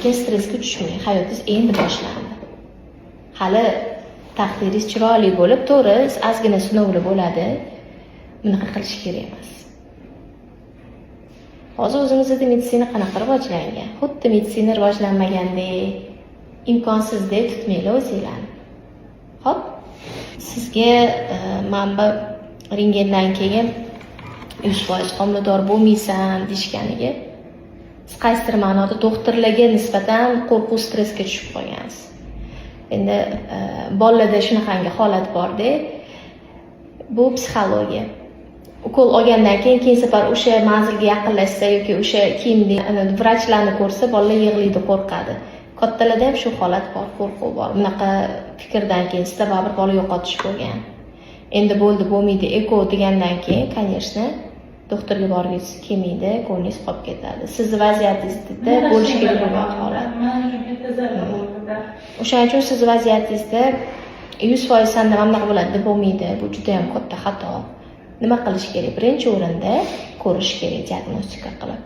Stressga tushmang, hayotingiz endi boshlandi. Hali taqdiringiz chiroyli bo'lib, to'g'ri, ozgina sinovlar bo'ladi. Bunaqa qilish kerak emas. Hozir o'zingizda meditsina qanaqa rivojlangan? Xuddi meditsina rivojlanmagandek, imkonsizdek tutmanglar o'zinglarni. Xo'p, sizga manba rentgendan keyin 100% homilador bo'lmaysan deyishganiga siz qaysidir ma'noda doktorlarga nisbatan qo'rquv, stressga tushib qolgansiz. Endi bolalarda shunaqangi holat borda, bu psixologiya. Ukol olgandan keyin safar o'sha manzilga yaqinlashsa yoki o'sha kiyimni vrachlarni ko'rsa, bolalar yig'laydi, qo'rqadi. Kattalarda ham shu holat bor, qo'rquv bor. Bunaqa fikrdan keyin sizda baribir bola yo'qotish bo'lgan. Endi bo'ldi, bo'lmaydi, eko degandan keyin, конечно, doktorga borgingiz kelmaydi, ko'nglingiz qolib ketadi. Sizni vaziyatingizda bo'lish kerak bo'lgan holat. O'shaning uchun siz vaziyatingizda 100% sanda bunaqa bo'ladi deb bo'lmaydi. Bu juda ham katta xato. Nima qilish kerak? Birinchi o'rinda ko'rish kerak, diagnostika qilib.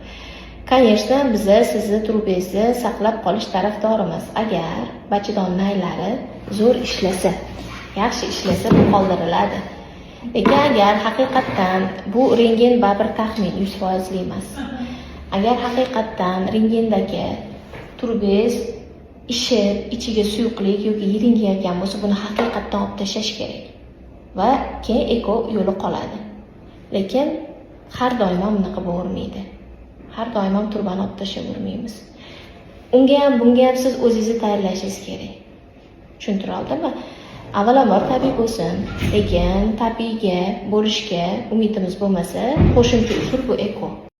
Конечно, biz sizni trubingizni saqlab qolish tarafdorimiz. Agar bachadon naylari zo'r ishlasa, yaxshi ishlasa, bu qoldiriladi. Lekin agar haqiqatdan bu rentgen baribir taxmin 100% emas. Agar haqiqatdan rentgendagi trubingiz ishib, ichiga suyuqlik yoki yiringayotgan bo'lsa, buni haqiqatdan olib tashlash kerak. Va keyin eko yo'li qoladi. Lekin har doim bunaqa bo'lavermaydi. Har doim turbani olib tashlavermaymiz. Unga ham bunga ham siz o'zingizni tayyorlashingiz kerak. Tushuntira oldimmi? Avvalambor tabiiy bo'lsin, lekin tabiiyga bo'lishga umidimiz bo'lmasa, qo'shimcha usul bu eko.